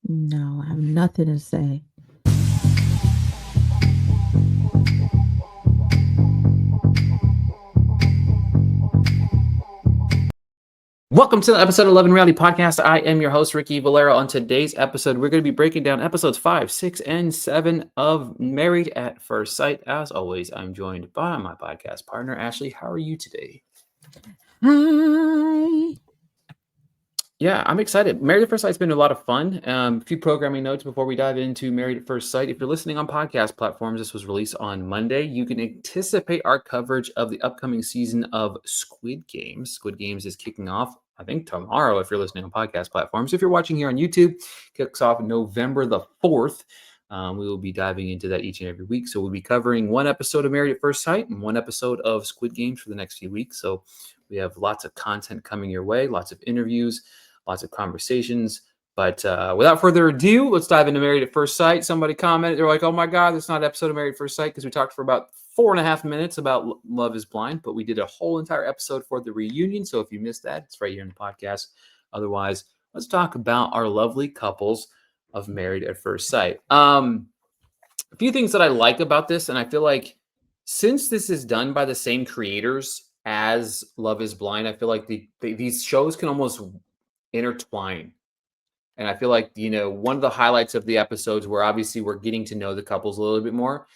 No, I have nothing to say. Welcome to the episode 11 Reality Podcast. I am your host, Ricky Valero. On today's episode, we're going to be breaking down episodes 5, 6, and 7 of Married at First Sight. As always, I'm joined by my podcast partner, Ashley. How are you today? Hi. Yeah, I'm excited. Married at First Sight's been a lot of fun. A few programming notes before we dive into Married at First Sight. If you're listening on podcast platforms, this was released on Monday. You can anticipate our coverage of the upcoming season of Squid Games. Squid Games is kicking off, I think, tomorrow if you're listening on podcast platforms. If you're watching here on YouTube, kicks off November the 4th. We will be diving into that each and every week. So we'll be covering one episode of Married at First Sight and one episode of Squid Games for the next few weeks. So we have lots of content coming your way, lots of interviews, lots of conversations. But without further ado, let's dive into Married at First Sight. Somebody commented, they're like, oh my God, that's not an episode of Married at First Sight because we talked for about 4.5 minutes about Love is Blind, but we did a whole entire episode for the reunion. So if you missed that, it's right here in the podcast. Otherwise, let's talk about our lovely couples of Married at First Sight. A few things that I like about this, and I feel like since this is done by the same creators as Love is Blind, I feel like these shows can almost intertwine. And I feel like, one of the highlights of the episodes where obviously we're getting to know the couples a little bit more.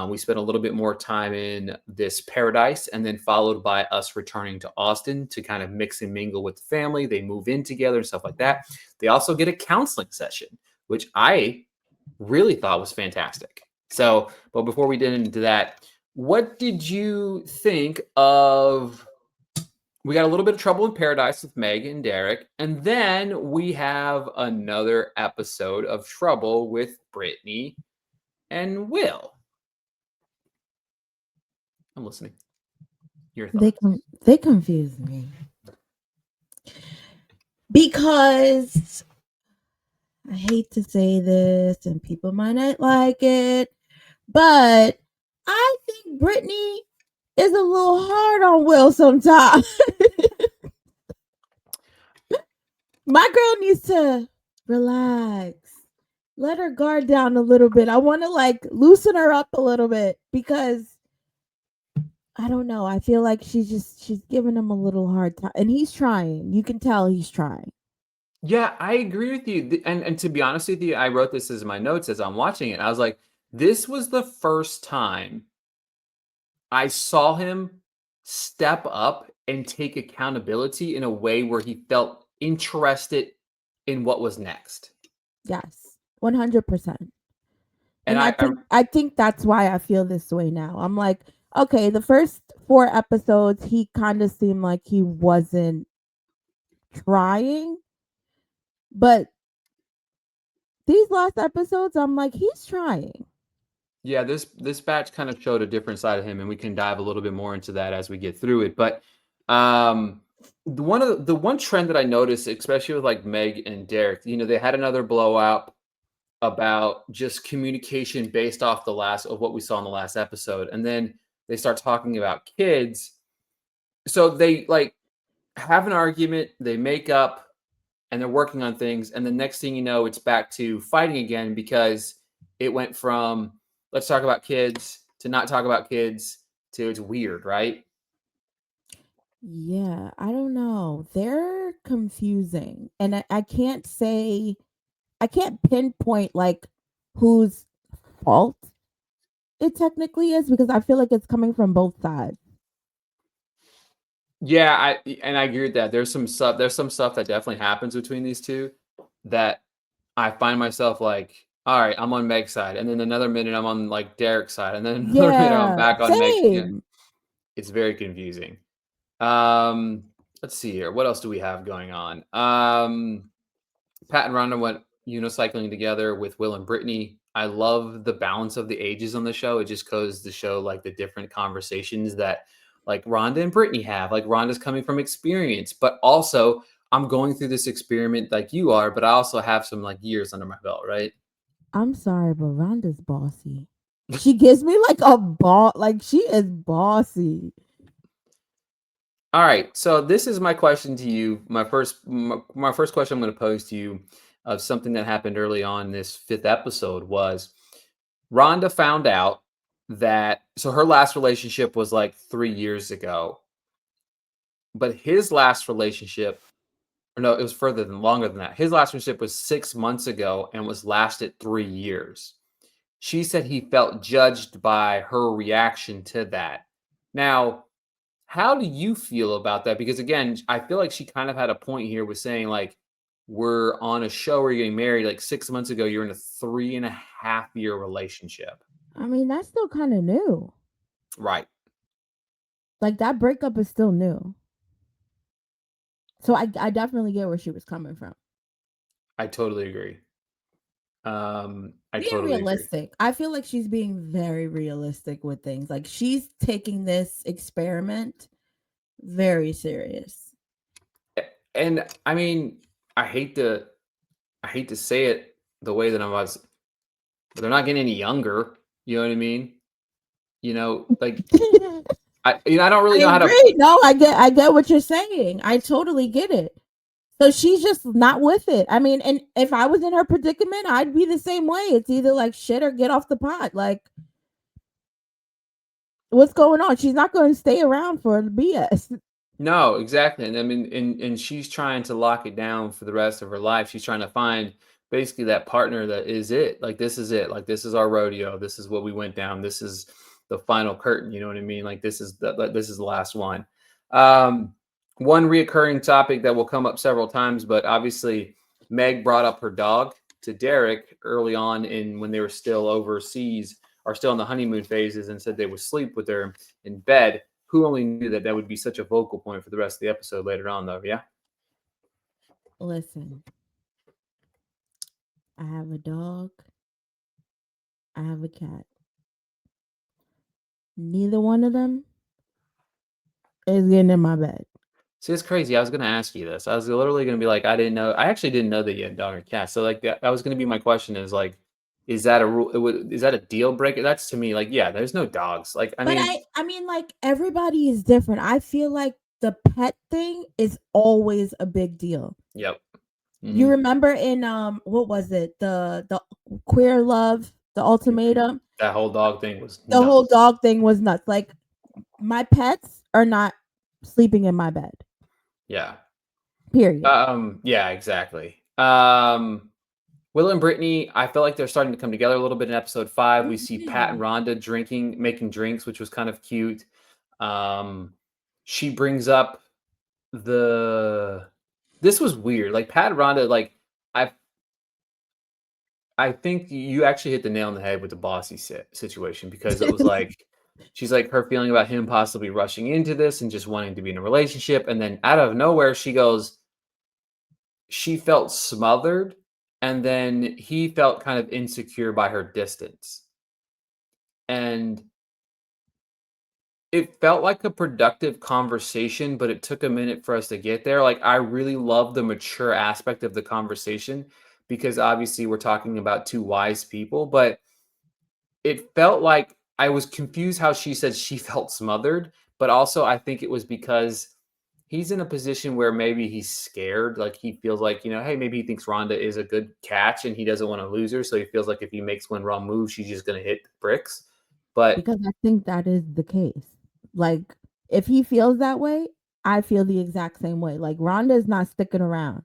We spent a little bit more time in this paradise and then followed by us returning to Austin to kind of mix and mingle with the family. They move in together and stuff like that. They also get a counseling session, which I really thought was fantastic. So, but before we get into that, what did you think of we got a little bit of trouble in paradise with Meg and Derek, and then we have another episode of trouble with Brittany and Will. I'm listening. Your They thoughts? they confuse me because I hate to say this, and people might not like it, but I think Brittany is a little hard on Will sometimes. My girl needs to relax. Let her guard down a little bit. I want to like loosen her up a little bit because I don't know. I feel like she's giving him a little hard time, and he's trying. You can tell he's trying. Yeah, I agree with you. And to be honest with you, I wrote this as my notes as I'm watching it. I was like, this was the first time I saw him step up and take accountability in a way where he felt interested in what was next. Yes, 100%. And And I I think I think that's why I feel this way now. I'm like, okay, the first 4 episodes, he kind of seemed like he wasn't trying, but these last episodes, I'm like, he's trying. Yeah, this batch kind of showed a different side of him, and we can dive a little bit more into that as we get through it. But the one trend that I noticed, especially with like Meg and Derek, they had another blowout about just communication based off the last of what we saw in the last episode, and then they start talking about kids. So they like have an argument, they make up, and they're working on things, and the next thing you know, it's back to fighting again because it went from let's talk about kids to not talk about kids to it's weird, right? Yeah, I don't know. They're confusing. And I can't say, I can't pinpoint like whose fault it technically is because I feel like it's coming from both sides. Yeah, I agree with that. There's some stuff that definitely happens between these two that I find myself like, all right, I'm on Meg's side, and then another minute I'm on like Derek's side, and then another minute I'm Yeah, back on Meg's. same. It's very confusing. Um, let's see here. What else do we have going on? Pat and Rhonda went unicycling together with Will and Brittany. I love the balance of the ages on the show. It just goes to show like the different conversations that like Rhonda and Brittany have. Like Rhonda's coming from experience, but also I'm going through this experiment like you are, but I also have some like years under my belt, right? I'm sorry, but Rhonda's bossy. She gives me like a ball, like she is bossy. All right. So this is my question to you. My first question I'm going to pose to you. of something that happened early on this fifth episode was Rhonda found out that so her last relationship was like 3 years ago, but his last relationship, or no, it was longer than that. His last relationship was 6 months ago and was lasted 3 years. She said he felt judged by her reaction to that. Now, how do you feel about that? Because again, I feel like she kind of had a point here with saying, like, we're on a show where you're getting married. Like 6 months ago, you're in a 3.5 year relationship. I mean, that's still kind of new. Right. Like that breakup is still new. So I definitely get where she was coming from. I totally agree. I Being totally agree. realistic. I feel like she's being very realistic with things. Like she's taking this experiment very serious. And I mean, I hate to I hate to say it the way that I was, but they're not getting any younger. You know what I mean? Like I don't really I know how to. agree. No, I get what you're saying. I totally get it. So she's just not with it. I mean, and if I was in her predicament, I'd be the same way. It's either like shit or get off the pot. Like, what's going on? She's not going to stay around for BS. No, exactly. And I mean, and she's trying to lock it down for the rest of her life. She's trying to find basically that partner that is it. Like this is it. Like this is our rodeo. This is what we went down. This is the final curtain. You know what I mean? Like this is the last one. Um, One reoccurring topic that will come up several times, but obviously Meg brought up her dog to Derek early on in when they were still overseas or still in the honeymoon phases and said they would sleep with her in bed. Who only knew that that would be such a vocal point for the rest of the episode later on, though? Yeah. Listen, I have a dog. I have a cat. Neither one of them is getting in my bed. See, it's crazy. I was going to ask you this. I was literally going to be like, I didn't know. I actually didn't know that you had a dog or cat. So, like, that was going to be my question is like, is that a rule? Is that a deal breaker? That's to me like, yeah, there's no dogs. Like, I But mean, I mean, like everybody is different. I feel like the pet thing is always a big deal. yep. You Hmm. remember in what was it? The queer love, the ultimatum. That whole dog thing was The whole nuts. dog thing was nuts. Like my pets are not sleeping in my bed. Yeah. Period. Yeah, exactly. Will and Brittany, I feel like they're starting to come together a little bit in episode 5. We see Pat and Mhm. Rhonda making drinks, which was kind of cute. Um, she brings up the this was weird. Like Pat and Rhonda, like I I think you actually hit the nail on the head with the bossy situation because it was like she's like her feeling about him possibly rushing into this and just wanting to be in a relationship, and then out of nowhere she goes, she felt smothered, and then he felt kind of insecure by her distance. And it felt like a productive conversation, but it took a minute for us to get there. Like, I really love the mature aspect of the conversation because obviously we're talking about two wise people, but it felt like I was confused how she said she felt smothered, but also I think it was because he's in a position where maybe he's scared. Like he feels like, hey, maybe he thinks Rhonda is a good catch and he doesn't want to lose her. So he feels like if he makes one wrong move, she's just going to hit bricks. But Because I think that is the case. Like if he feels that way, I feel the exact same way. Like Rhonda is not sticking around.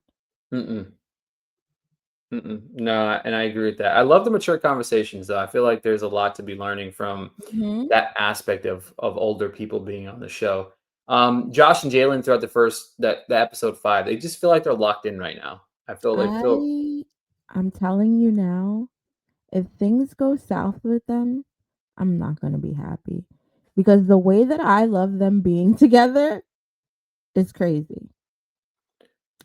mm-mm, mm-mm. No, and I agree with that. I love the mature conversations, though. I feel like there's a lot to be learning from Mhm. that aspect of older people being on the show. Josh and Jalen throughout the episode 5, they just feel like they're locked in right now. I feel I'm telling you now, if things go south with them, I'm not going to be happy because the way that I love them being together is crazy.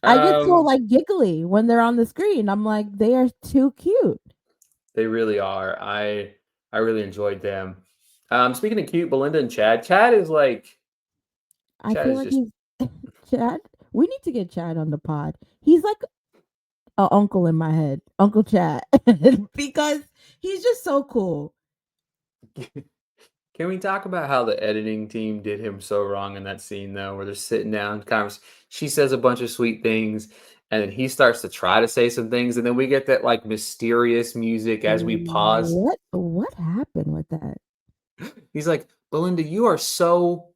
I get so um like giggly when they're on the screen. I'm like, they are too cute. they really are. I really enjoyed them. Speaking of cute, Belinda and Chad. I Chad feel is like just he's Chad. We need to get Chad on the pod. He's like a uncle in my head, Uncle Chad, because he's just so cool. Can we talk about how the editing team did him so wrong in that scene though, where they're sitting down, she says a bunch of sweet things, and then he starts to try to say some things, and then we get that like mysterious music as we pause. What happened with that? He's like, Belinda, you are so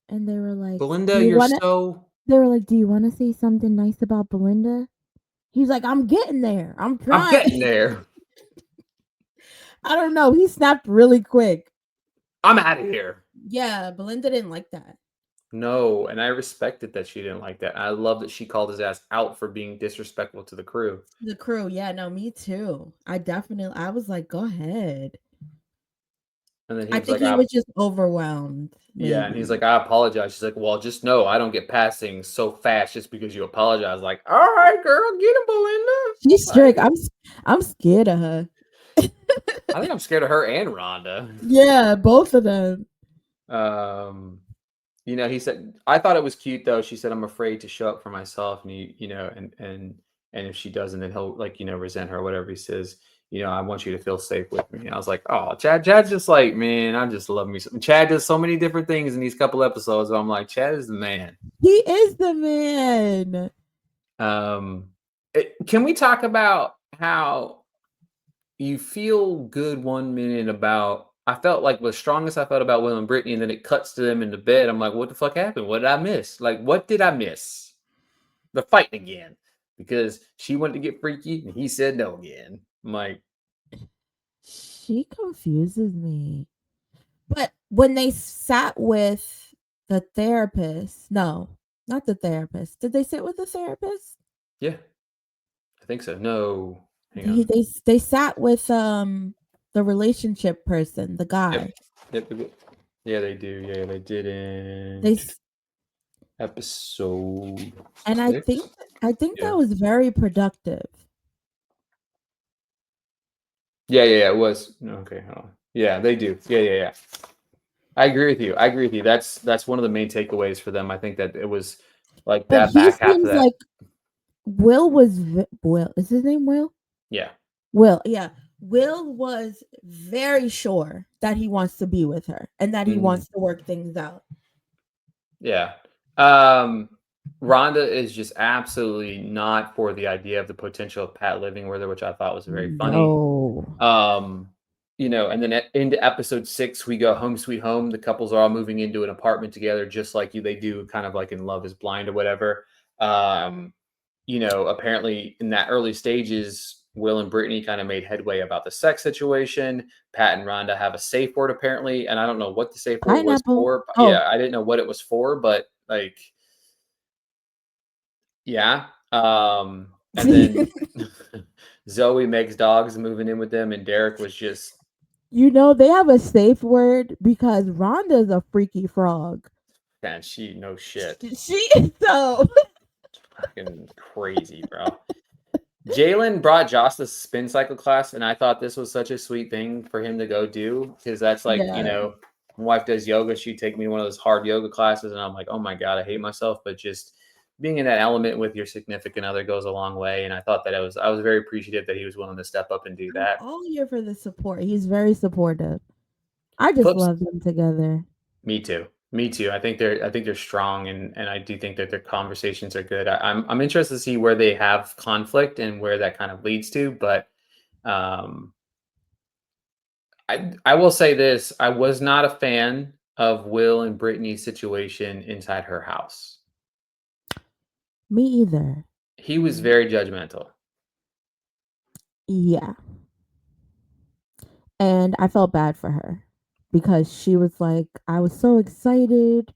And they were like, "Do Belinda, you you're wanna?" so They were like, "Do you wanna say something nice about Belinda?" He's like, "I'm getting there. I'm I'm trying." getting there. I don't know. He snapped really quick. I'm out of here. Yeah, Belinda didn't like that. No, and I respected that she didn't like that. I love that she called his ass out for being disrespectful to the crew. The crew, yeah, no, me too. I was like, "Go ahead." And then he I was think like, he was just overwhelmed, yeah, and he's maybe. like, I apologize. She's like, well, just know I don't get past things so fast just because you apologize. Like, all right, girl, get him, Belinda. She's strict. Like, I'm scared of her. I think I'm scared of her and Rhonda. Yeah, both of them. Um, he said, I thought it was cute though. She said, I'm afraid to show up for myself, and and if she doesn't, then he'll like resent her or whatever he says. I want you to feel safe with me. And I was like, oh, Chad's just like, man, I just love me. Chad does so many different things in these couple episodes. I'm like, Chad is the man. He is the man. Um, can we talk about how you feel good 1 minute about? I felt like the strongest I felt about Will and Brittany, and then it cuts to them in the bed. I'm like, what the fuck happened? What did I miss? Like, what did I miss? They're fighting again because she wanted to get freaky and he said no again. I'm like, She confuses me. But when they sat with the therapist, no, not the therapist. Did they sit with the therapist? yeah, I think so. No, hang He, on. they sat with the relationship person, the Yep, guy. yep. Yeah, they do. Yeah, they did They in s- episode and six. I think Yeah. that was very productive. Yeah. It was no, okay. Hold on. Yeah, they do. Yeah. I agree with you. I agree with you. That's one of the main takeaways for them. I think that it was like But that he back half of seems that. like Will was Will. Is his name Will? Yeah. Will, yeah. Will was very sure that he wants to be with her and that he Mhm. wants to work things out. Yeah. Um, Rhonda is just absolutely not for the idea of the potential of Pat living with her, which I thought was very funny. No. Um, and then into episode 6, we go home sweet home. The couples are all moving into an apartment together, just like they do kind of like in Love is Blind or whatever. Um, apparently in that early stages, Will and Brittany kind of made headway about the sex situation. Pat and Rhonda have a safe word apparently, and I don't know what the safe word was Pineapple. for. Oh. Yeah, I didn't know what it was for, but like, yeah. And then Zoe Meg's dogs moving in with them, and Derek was just, They have a safe word because Rhonda's a freaky frog. man, she no shit, She is so. fucking crazy, bro. Jalen brought Josh the spin cycle class, and I thought this was such a sweet thing for him to go do because that's like, Yeah. my wife does yoga. She'd take me to one of those hard yoga classes, and I'm like, oh my God, I hate myself. But just being in that element with your significant other goes a long way. And I thought that I was very appreciative that he was willing to step up and do I'm that. all here for the support. He's very supportive. I just Flips, love them together. me too. Me too. I think they're strong, and I do think that their conversations are good. I'm interested to see where they have conflict and where that kind of leads to, but um I will say this, I was not a fan of Will and Brittany's situation inside her house. Me either. He was very judgmental. Yeah. And I felt bad for her because she was like, I was so excited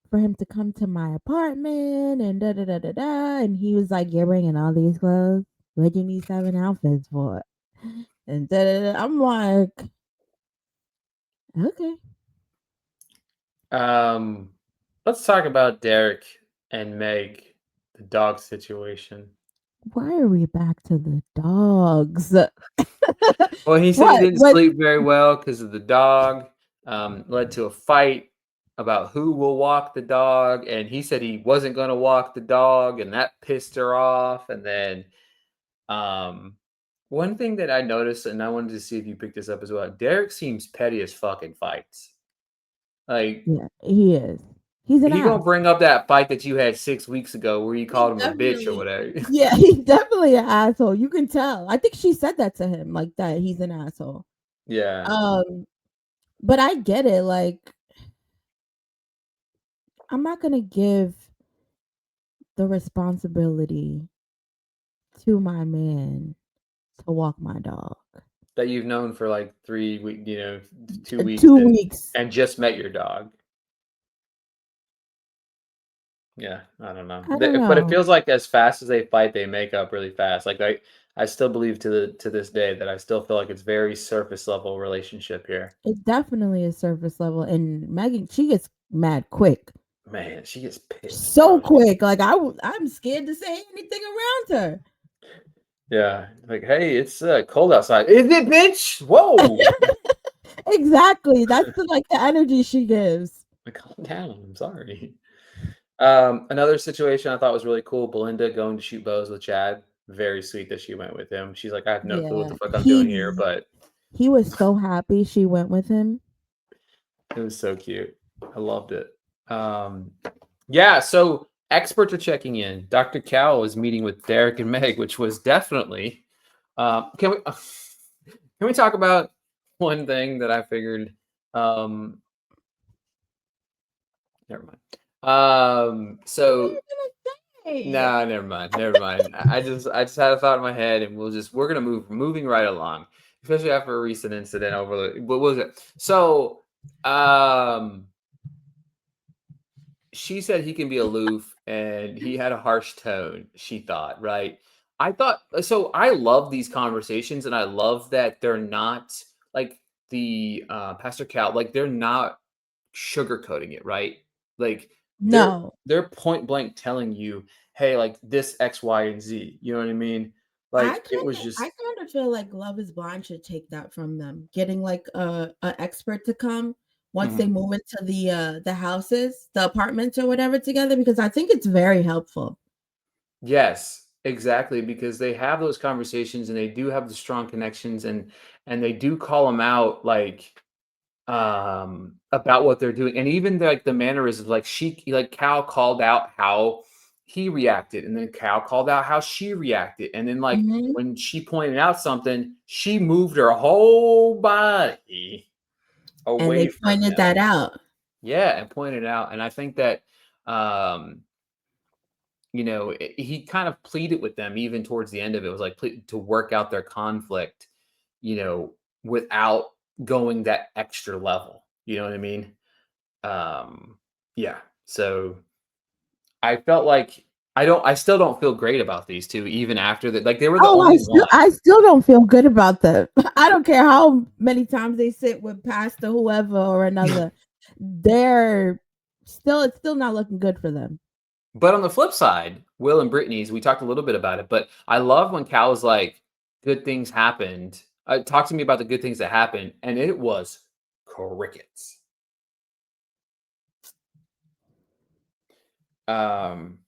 for him to come to my apartment and da da da da da. And he was like, "You're bringing all these clothes? What do you need 7 outfits for?" And da da da. I'm like, okay. Um, let's talk about Derek and Meg, the dog situation. Why are we back to the dogs? Well, he said he What? didn't What? sleep very well because of the dog. Led to a fight about who will walk the dog, and he said he wasn't going to walk the dog, and that pissed her off. And then, um, one thing that I noticed, and I wanted to see if you picked this up as well. Derek seems petty as fucking fights. Like, Yeah, he is. He's an He gonna ass. bring up that fight that you had 6 weeks ago where you He called him a bitch or definitely, whatever. yeah, he's definitely an asshole. You can tell. I think she said that to him, like that he's an asshole. Yeah, Um, but I get it. Like, I'm not gonna give the responsibility to my man to walk my dog. that you've known for like 3 week, 2 weeks, 2 weeks. and just met your dog. Yeah, I don't know. I don't But it know. feels like as fast as they fight, they make up really fast. Like I still believe to this day that I still feel like it's very surface level relationship here. It definitely is surface level. And Megan, she gets mad quick. Man, she gets pissed, So bro. quick. Like I'm scared to say anything around her. Yeah, like hey, it's cold outside. Is it, bitch? Whoa! Exactly. That's the energy she gives. Like, calm down. I'm sorry. Another situation I thought was really cool. Belinda going to shoot bows with Chad. Very sweet that she went with him. She's like, I have no clue what Yeah. the fuck I'm doing here, but He was so happy she went with him. it was so cute. I loved it. Um, yeah, so experts are checking in. Dr. Cal was meeting with Derek and Meg, which was definitely. Can we can we talk about one thing that I figured? Um, Never mind. What are So you gonna say? no, never mind, never mind. I just had a thought in my head, and we're gonna moving right along, especially after a recent incident over the what was it? So, um, she said he can be aloof, and he had a harsh tone. She thought, right? I thought so. I love these conversations, and I love that they're not like the Pastor Cal, like they're not sugarcoating it, right? Like they're No. they're point blank telling you, hey, like this X, Y, and Z. You know what I mean? Like it was I just kind of feel like Love is Blind should take that from them. Getting like a expert to come once they mhm. move into the houses, the apartments or whatever together because I think it's very helpful. Yes, exactly, because they have those conversations and they do have the strong connections and they do call them out like about what they're doing, and even like the mannerisms, like like Cal called out how he reacted, and then Cal called out how she reacted, and then like Mhm. when she pointed out something, she moved her whole body And away they from pointed him. that out. Yeah, and pointed out, and I think that um he kind of pleaded with them even towards the end of it, was like to work out their conflict, you know, without going that extra level. You know what I mean? Yeah. So I felt like I still don't feel great about these two, even after that. Like they were the Oh, only one. I still don't feel good about them. I don't care how many times they sit with Pastor whoever or another. They're it's still not looking good for them. But on the flip side, Will and Brittany's, we talked a little bit about it, but I love when Cal was like, good things happened. Talk to me about the good things that happened. And it was crickets. Um,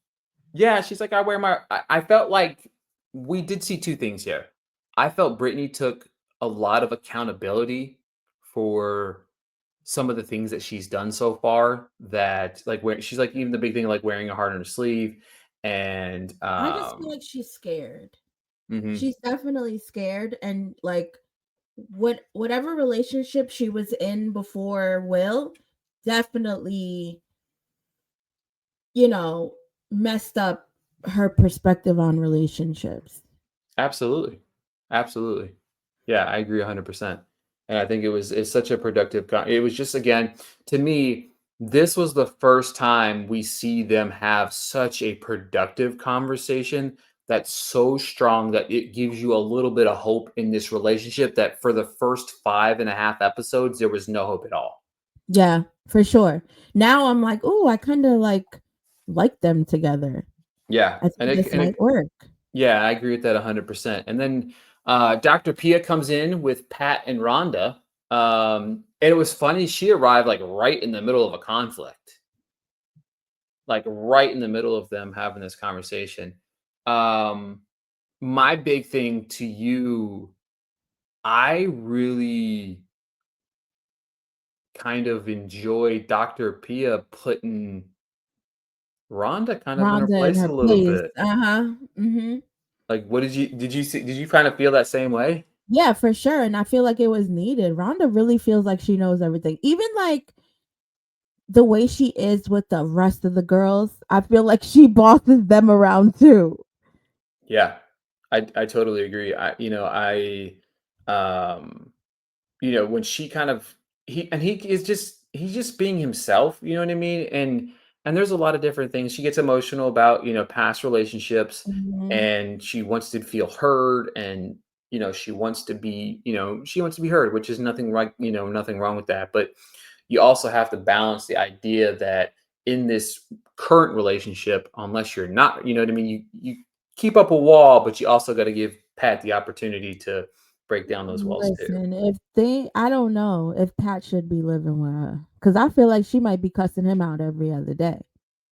yeah, she's like, I felt like we did see two things here. I felt Brittany took a lot of accountability for some of the things that she's done so far, that like where she's like even the big thing like wearing a heart on her sleeve and I just feel like she's scared. mhm. She's definitely scared and like whatever relationship she was in before Will definitely, you know, messed up her perspective on relationships. Absolutely. Absolutely. Yeah, I agree 100%. And I think it's such a productive it was just again, to me, this was the first time we see them have such a productive conversation that's so strong that it gives you a little bit of hope in this relationship that for the first 5.5 episodes, there was no hope at all. Yeah, for sure. Now I'm like, "Oh, I kind of like them together. Yeah. I think this might work." Yeah, I agree with that 100%. And then Dr. Pia comes in with Pat and Rhonda. And it was funny. She arrived like right in the middle of a conflict, like right in the middle of them having this conversation. Um, my big thing to you, I really kind of enjoy Dr. Pia putting Rhonda kind of in her Rhonda in place her a little place. bit. Mhm. Like, what did you kind of feel that same way? Yeah, for sure, and I feel like it was needed. Rhonda really feels like she knows everything. Even, like, the way she is with the rest of the girls, I feel like she bosses them around too. Yeah. I totally agree. Um when she kind of he is he's just being himself, you know what I mean? And there's a lot of different things. She gets emotional about, past relationships, Mhm. and she wants to feel heard, and she wants to be heard, which is nothing right, nothing wrong with that. But you also have to balance the idea that in this current relationship, unless you're not, you know what I mean, you keep up a wall, but you also got to give Pat the opportunity to break down those walls too. Listen, if they I don't know if Pat should be living with her, cause I feel like she might be cussing him out every other day,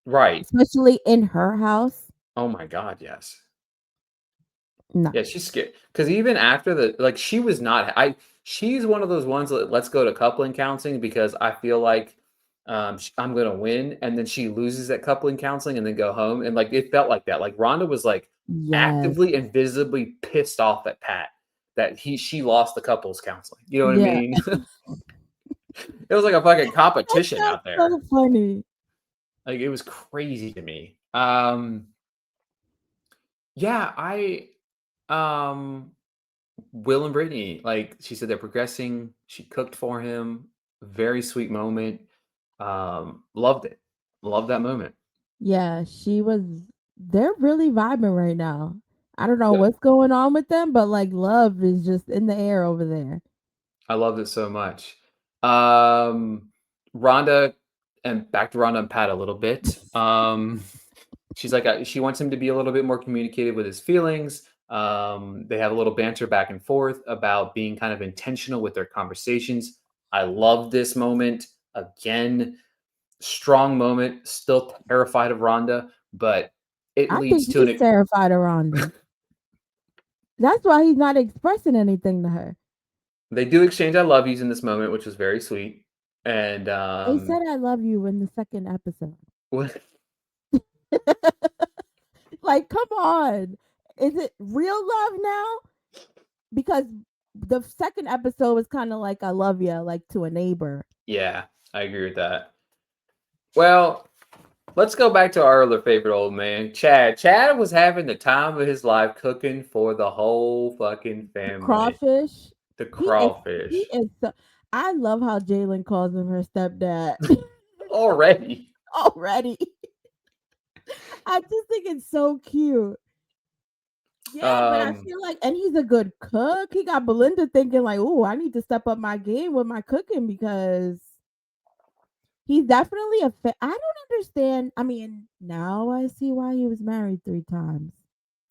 Right. especially in her house. Oh my god, yes. No. Yeah, she's scared. Because even after she was not she's one of those ones that let's go to coupling counseling because I feel like, I'm gonna win, and then she loses at coupling counseling and then go home, and, like, it felt like that. Like, Rhonda was, like, Yes. actively and visibly pissed off at Pat that she lost the couples counseling. You know what I Yeah. mean? It was like a fucking That competition sounds out there. so funny. Like, it was crazy to me. Yeah, um Will and Brittany, like she said, they're progressing. She cooked for him. Very sweet moment. Loved it. Loved that moment. Yeah, they're really vibing right now. I don't know Yep. what's going on with them, but, like, love is just in the air over there. I loved it so much. Um, Rhonda, and back to Rhonda and Pat a little bit. She's like, she wants him to be a little bit more communicative with his feelings. They have a little banter back and forth about being kind of intentional with their conversations. I love this moment. Again, strong moment, still terrified of Rhonda, but it I leads think to he's terrified of Rhonda. That's why he's not expressing anything to her. they do exchange I love yous in this moment, which was very sweet. And They said "I love you" in the 2nd episode. what Like, come on. Is it real love now? Because the 2nd episode was kinda like "I love ya," like, to a neighbor. yeah, I agree with that. Well, let's go back to our other favorite old man, Chad. Chad was having the time of his life cooking for the whole fucking The family. crawfish, The he crawfish. is so I love how Jalen calls him her stepdad Already. already. I just think it's so cute. Yeah, but I Um, feel like and he's a good cook. He got Belinda thinking like, "Ooh, I need to step up my game with my cooking because he's definitely I don't understand. I mean, now I see why he was married 3 times.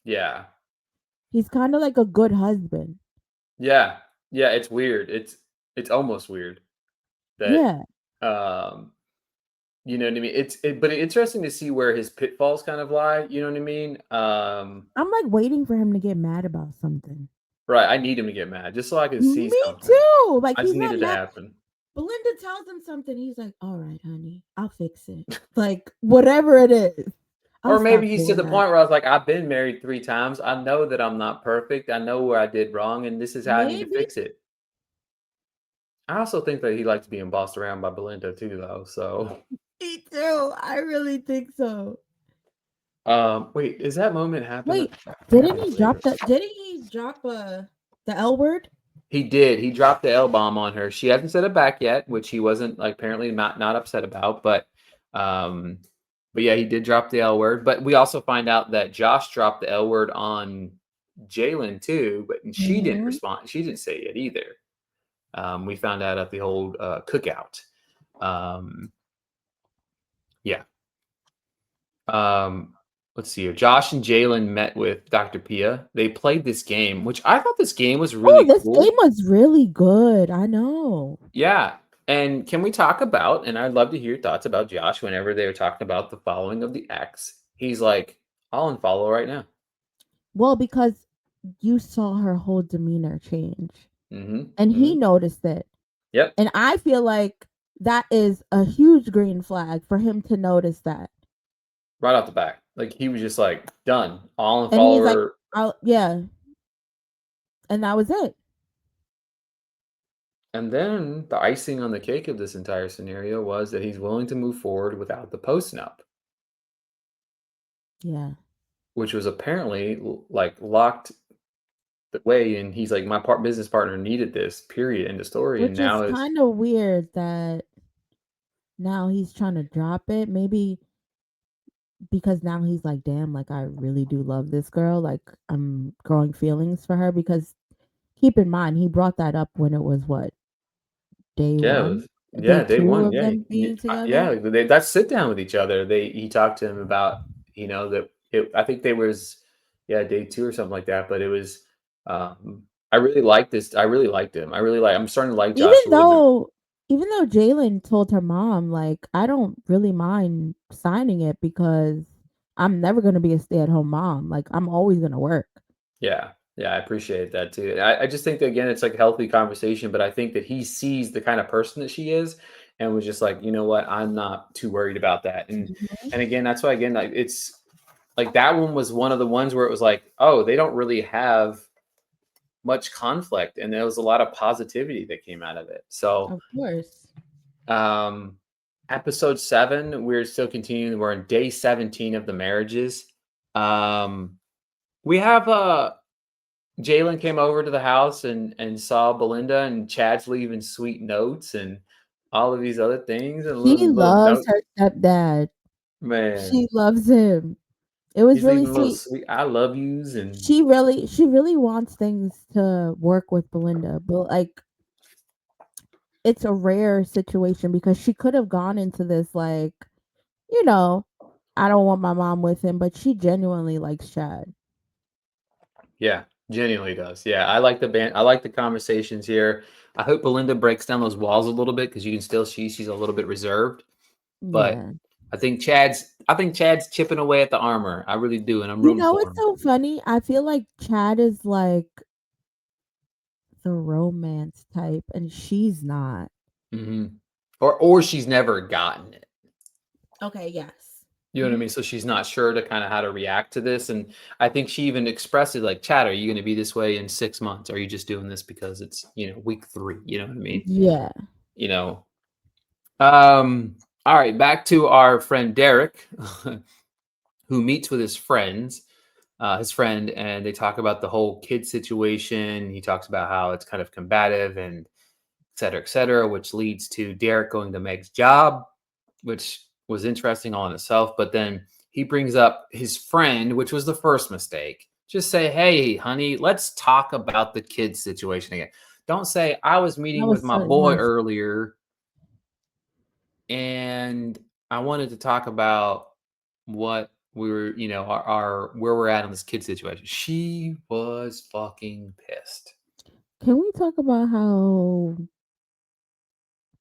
yeah. He's kinda like a good husband. Yeah. Yeah, it's weird. It's almost weird that Yeah. um you know what I mean? But it's interesting to see where his pitfalls kind of lie, you know what I mean? I'm, like, waiting for him to get mad about something. Right, I need him to get mad just so I can see Me something. too! Like, I just he's need not it to mad. happen. Belinda tells him something, he's like, "Alright, honey, I'll fix it." Like, whatever it is, "I'll Or stop maybe he's to doing the that." point where I was like, I've been married 3 times. I know that I'm not perfect. I know where I did wrong, and this is how I need to Maybe. fix it. I also think that he likes being bossed around by Belinda too, though. So, Me too, I really think so. wait, is that moment happen? Wait, It happens later. didn't he drop, the L word? He did. He dropped the L bomb on her. She hasn't said it back yet, which he wasn't like apparently not upset about. Um, but yeah, he did drop the L word. But we also find out that Josh dropped the L word on Jalen too, but she didn't Mhm. respond. She didn't say it either. We found out at the whole cookout. Um, yeah. Um, let's see here. Josh and Jalen met with Dr. Pia. They played this game, which I thought this game was Oh, really this game cool. was really good, I know. Yeah. And can we talk about, and I'd love to hear your thoughts about Josh whenever they were talking about the following of the X. He's like, I'll unfollow right now. Well, because you saw her whole demeanor change, Mm-hmm. and Mm-hmm. he noticed it, Yep. and I feel like that is a huge green flag for him to notice that. right off the back. Like he was just like done, all in And he's like, follower. "I'll yeah," and that was it. And then the icing on the cake of this entire scenario was that he's willing to move forward without the post nup, Yeah. which was apparently like locked the way. And he's like, my business partner needed this. Period. End of story. And Which is now it's kinda weird that now he's trying to drop it. Maybe because now he's like, "Damn, like, I really do love this girl, like, I'm growing feelings for her," because keep in mind, he brought that up when it was what, day yeah, it 1? was Day yeah, day 2 one. of Yeah, them being together? yeah. They that's sit down with each other. He talked to him about that I think they was day two or something like that. But it was I really liked this. I really liked him. I'm starting to like Even Josh a little bit. though even though Jalen told her mom, like, "I don't really mind signing it because I'm never gonna be a stay-at-home mom, like, I'm always gonna work." Yeah. Yeah, I appreciate that too. I just think that again, it's like a healthy conversation, but I think that he sees the kind of person that she is and was just like, you know what, I'm not too worried about that. Mhm. And again, that's why again, like it's like that one was one of the ones where it was like, oh, they don't really have much conflict, and there was a lot of positivity that came out of it. So Of course. um episode 7, we're still continuing. We're in day 17 of the marriages. um we have Jalen came over to the house and saw Belinda, and Chad's leaving sweet notes and all of these other things and She little loves note. her stepdad. Man, She loves him. It was he's really leaving little sweet. sweet I love yous and She really wants things to work with Belinda, but, like, it's a rare situation because she could have gone into this, like, you know, "I don't want my mom with him," but she genuinely likes Chad. yeah, genuinely does. Yeah, I like the band. I like the conversations here. I hope Belinda breaks down those walls a little bit because you can still see she's a little bit reserved. But Yeah. I think Chad's chipping away at the armor. I really do, and I'm You rooting know for what's him. so funny? I feel like Chad is, like, the romance type, and she's not. Hmm. Or she's never gotten it. Okay, yes. You know what I Mhm. mean? So she's not sure to kind of how to react to this. And I think she even expressed it like, Chad, are you going to be this way in 6 months? Are you just doing this because it's, week 3? You know what I mean? Yeah. You know, all right, back to our friend Derek, who meets with his friend, and they talk about the whole kid situation. He talks about how it's kind of combative and et cetera, which leads to Derek going to Meg's job, which was interesting all in itself. But then he brings up his friend, which was the first mistake. Just say, hey, honey, let's talk about the kids situation again. Don't say, I was That meeting with was my so boy yes. earlier and I wanted to talk about what we were, our where we're at on this kid situation. She was fucking pissed. Can we talk about how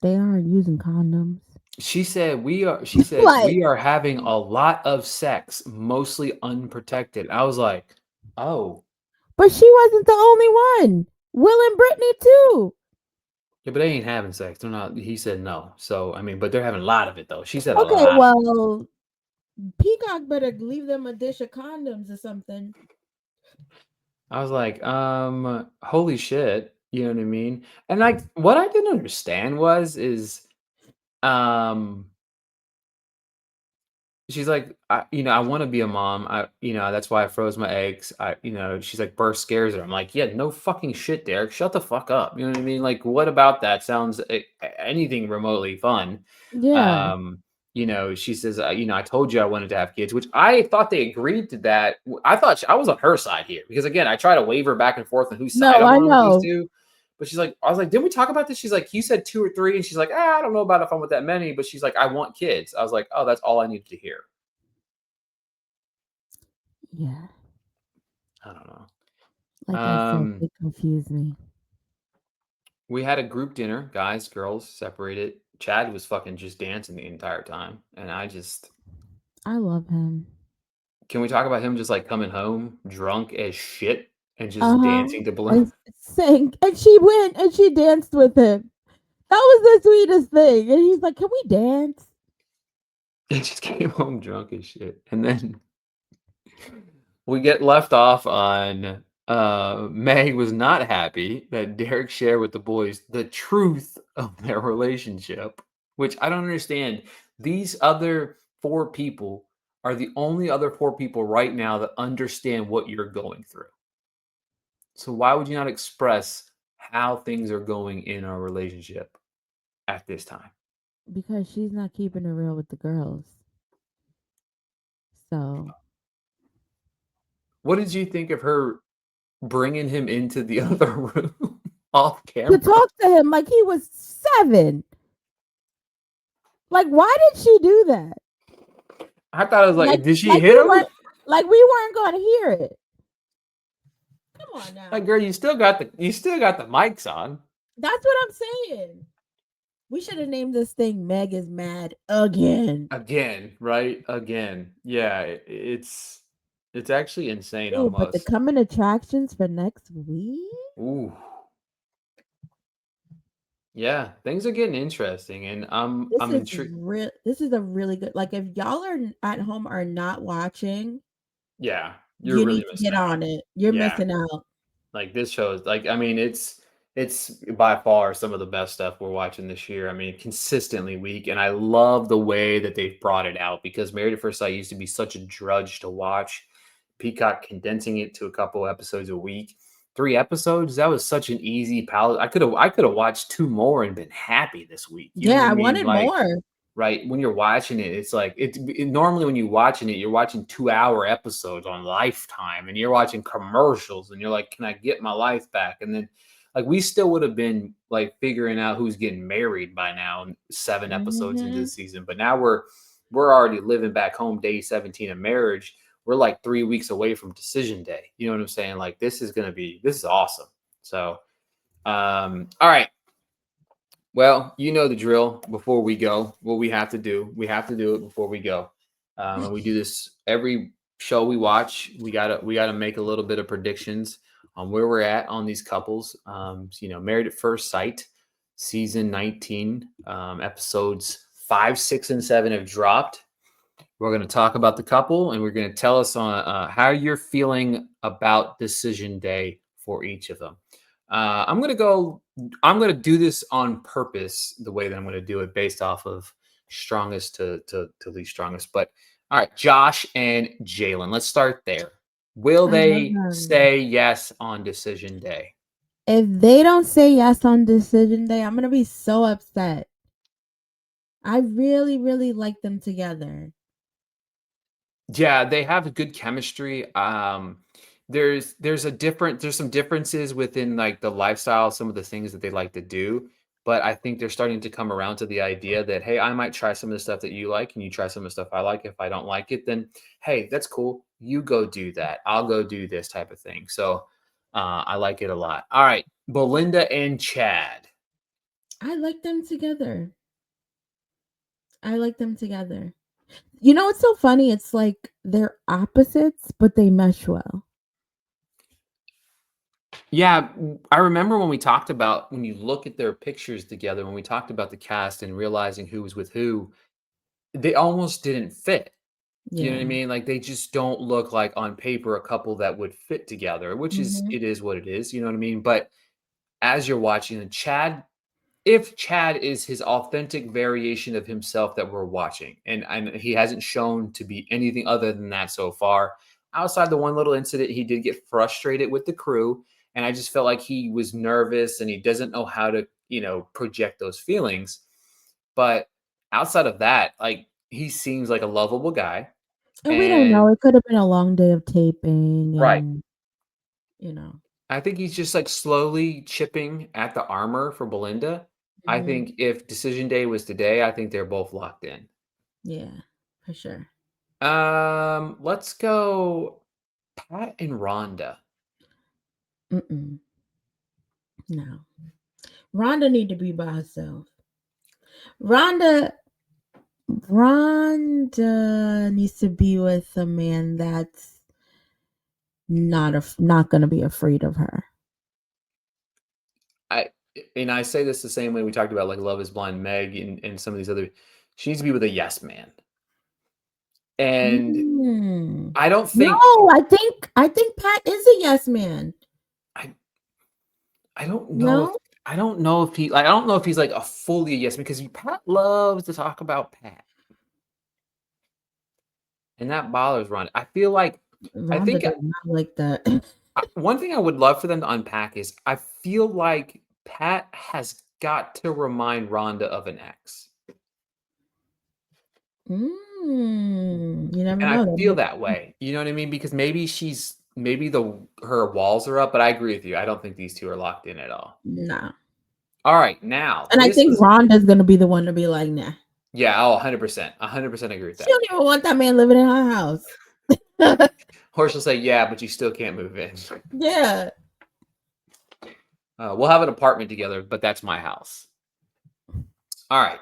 they aren't using condoms? She said Like, we are having a lot of sex, mostly unprotected. I was like, "Oh, but she wasn't the only one. Will and Brittany too. yeah, but they ain't having sex. They're not." He said no. So, I mean, but they're having a lot of it though. She said a Okay, lot of it. well, Peacock better leave them a dish of condoms or something. I was like, holy shit. You know what I mean? And like what I didn't understand um she's like, I want to be a mom. That's why I froze my eggs. She's like, birth scares her. I'm like, yeah, no fucking shit, Derek. Shut the fuck up. You know what I mean? Like, what about that sounds anything remotely fun? Yeah. She says, I told you I wanted to have kids, which I thought they agreed to that. I thought I was on her side here because again, I try to waver back and forth on whose side No, I'm I on with these know. two. But she's like, I was like, didn't we talk about this? She's like, you said 2 or 3, and she's like, I don't know about if I'm with that many, but she's like, I want kids. I was like, oh, that's all I needed to hear. Yeah. I don't know. Like I said, Um, they confuse me. we had a group dinner, guys, girls, separated. Chad was fucking just dancing the entire time, and I just I love him. can we talk about him just like coming home drunk as shit and just Uh-huh. dancing to Blink? And sang, and she went and she danced with him. That was the sweetest thing. And he's like, "Can we dance?" He just came home drunk as shit, and then we get left off on, Meg was not happy that Derek shared with the boys the truth of their relationship, which I don't understand. These other 4 people are the only other 4 people right now that understand what you're going through. So why would you not express how things are going in our relationship at this time? Because she's not keeping it real with the girls. So What did you think of her bringing him into the other room off to camera? talk to him like he was 7. Like, why did she do that? I thought I was Like like, did she like hit we him? weren't like we weren't gonna hear it. Come on Like, now. girl, you still got the mics on. That's what I'm saying. We should have named this thing Meg is mad again. Again, right? Again. Yeah, it's actually insane Ooh, but the almost. coming attractions for next week? Ooh. Yeah, things are getting interesting, and This I'm is intrigued. real. This is a really good. Like, if y'all are at home are not watching, Yeah, you're you really need to missing get out. on it. You're Yeah. missing out. Like this show is like, I mean, it's by far some of the best stuff we're watching this year. I mean, consistently weak, and I love the way that they've brought it out because Married at First Sight used to be such a drudge to watch. Peacock condensing it to a couple episodes a week, 3 episodes. That was such an easy palette. I could have watched 2 more and been happy this week. You know Yeah, what I I mean? wanted Like more. right when you're watching it, it's like normally when you're watching it, you're watching 2 hour episodes on Lifetime and you're watching commercials and you're like, can I get my life back? And then like we still would have been like figuring out who's getting married by now 7 episodes into the Mhm. season, but now we're already living back home day 17 of marriage. We're like 3 weeks away from decision day. You know what I'm saying? Like this is awesome. So all right, well, you know the drill. Before we go, what we have to do, we have to do it before we go, and we do this every show we watch. We gotta make a little bit of predictions on where we're at on these couples. Married at First Sight, season 19, episodes 5, 6, and 7 have dropped. We're going to talk about the couple, and we're going to tell us on how you're feeling about decision day for each of them. I'm going to go. I'm going to do this on purpose, the way that I'm going to do it, based off of strongest to least strongest. But all right, Josh and Jalen. Let's start there. Will I love they them. say yes on decision day? If they don't say yes on decision day, I'm gonna be so upset. I really, really like them together. Yeah, they have good chemistry. There's some differences within like the lifestyle, some of the things that they like to do, but I think they're starting to come around to the idea that hey, I might try some of the stuff that you like, and you try some of the stuff I like. If I don't like it, then hey, that's cool. You go do that. I'll go do this type of thing. So I like it a lot. All right, Belinda and Chad. I like them together. I like them together. You know what's so funny? It's like they're opposites, but they mesh well. Yeah, I remember when we talked about when you look at their pictures together, when we talked about the cast and realizing who was with who, they almost didn't fit. You know what I Yeah. mean? Like they just don't look like on paper a couple that would fit together, which is Mhm. it is what it is, you know what I mean? But as you're watching and Chad, if Chad is his authentic variation of himself that we're watching, and he hasn't shown to be anything other than that so far, outside the one little incident, he did get frustrated with the crew, and I just felt like he was nervous and he doesn't know how to, project those feelings. But outside of that, like he seems like a lovable guy, And we don't know. and It could have been a long day of taping right. and, you know. I think he's just like slowly chipping at the armor for Belinda. I Mhm. think if decision day was today, I think they're both locked in. Yeah, for sure. Let's go Pat and Rhonda. Mm-mm. No. Rhonda need to be by herself. Rhonda Rhonda needs to be with a man that's not gonna be afraid of her. I and I say this the same way we talked about like Love is Blind Meg and some of these other she needs to be with a yes man. And Mm. I don't No, think I think Pat is a yes man. I I don't know if No? I don't know if he like I don't know if he's like a fully yes because Pat loves to talk about Pat, and that bothers Ron. I Rhonda think does not like that. one thing I would love for them to unpack is I feel like Pat has got to remind Rhonda of an ex. You never And I know. That feel might that way. You know what I mean? Because maybe the her walls are up, but I agree with you. I don't think these two are locked in at all. nah. All right, now And I this think was Rhonda's gonna be the one to be like, nah. yeah, oh 100%. 100% agree with She that. don't even want that man living in her house. Or she'll say, yeah, but you still can't move in. Yeah. We'll have an apartment together, but that's my house. All right.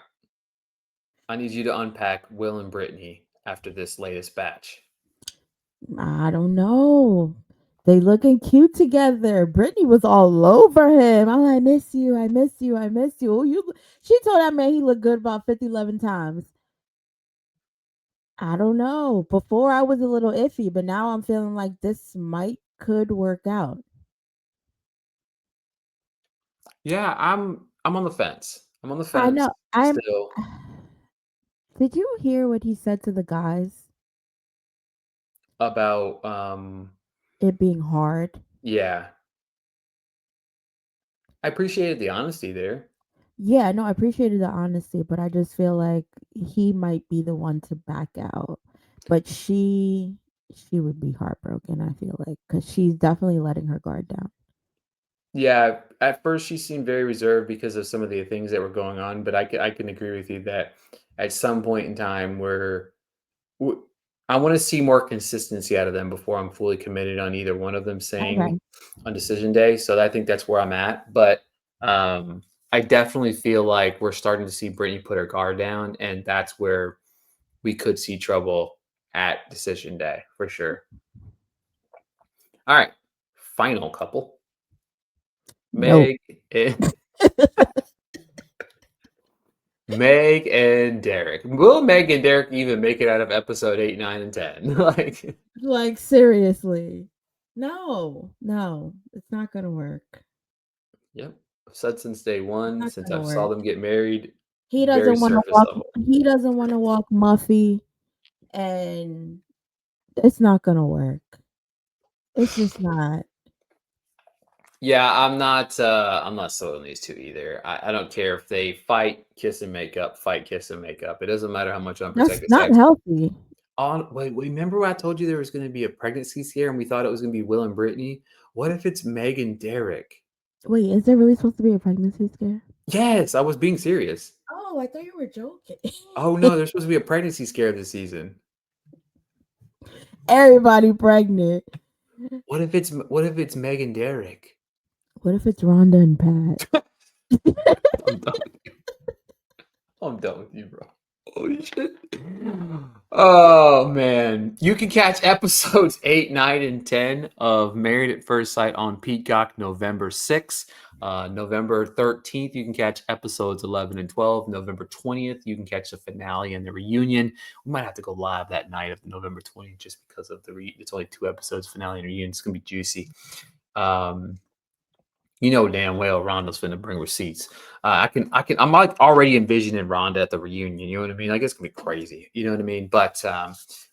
I need you to unpack Will and Brittany after this latest batch. I don't know. They looking cute together. Brittany was all over him. I'm like, I miss you. I miss you. I miss you. Oh, you. She told that man he looked good about 50, 11 times. I don't know. Before I was a little iffy, but now I'm feeling like this could work out. Yeah, I'm on the fence. I'm on the I fence know. I'm. still Did you hear what he said to the guys? about It being hard. yeah. I appreciated the honesty there. Yeah, no, I appreciated the honesty, but I just feel like he might be the one to back out. But she would be heartbroken, I feel like, because she's definitely letting her guard down. Yeah, at first she seemed very reserved because of some of the things that were going on, but I can agree with you that at some point in time where w- I want to see more consistency out of them before I'm fully committed on either one of them saying Okay. on decision day. So I think that's where I'm at. But I definitely feel like we're starting to see Brittany put her guard down, and that's where we could see trouble at decision day for sure. All right, final couple, Nope. Meg and Meg and Derek. Will Meg and Derek even make it out of episode 8, 9, and 10? Like, Like seriously. No, no, it's not gonna work. yep. I've said since day It's one, not since gonna I've saw work. them get married, He very doesn't want to surface walk. level. He doesn't want to walk Muffy, and it's not gonna work. It's just not. Yeah, I'm not sold on these two either. I don't care if they fight, kiss and make up, fight, kiss and make up. It doesn't matter how much That's unprotected not sex. healthy. Wait, remember when I told you there was gonna be a pregnancy scare and we thought it was gonna be Will and Brittany? What if it's Meg and Derek? Wait, is there really supposed to be a pregnancy scare? Yes, I was being serious. Oh, I thought you were joking. Oh no, there's supposed to be a pregnancy scare this season. Everybody pregnant. What if it's Meg and Derek? What if it's Rhonda and Pat? I'm done. I'm done with you, bro. Holy shit. Oh man. You can catch episodes 8, 9, and 10 of Married at First Sight on Peacock November 6th. November 13th, you can catch episodes 11 and 12. November 20th, you can catch the finale and the reunion. We might have to go live that night of November 20th just because of it's only 2 episodes, finale and reunion. It's gonna be juicy. Um, you know damn well Rhonda's finna bring receipts. I'm like already envisioning Rhonda at the reunion. You know what I mean? Like it's gonna be crazy. You know what I mean? But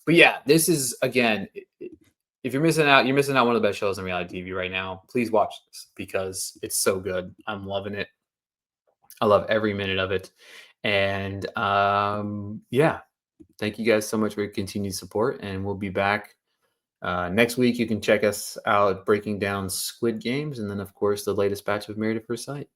yeah, this is again. If you're missing out, you're missing out one of the best shows on reality TV right now. Please watch this because it's so good. I'm loving it. I love every minute of it. And yeah, thank you guys so much for your continued support. And we'll be back next week. You can check us out breaking down Squid Games, and then of course the latest batch of Married at First Sight.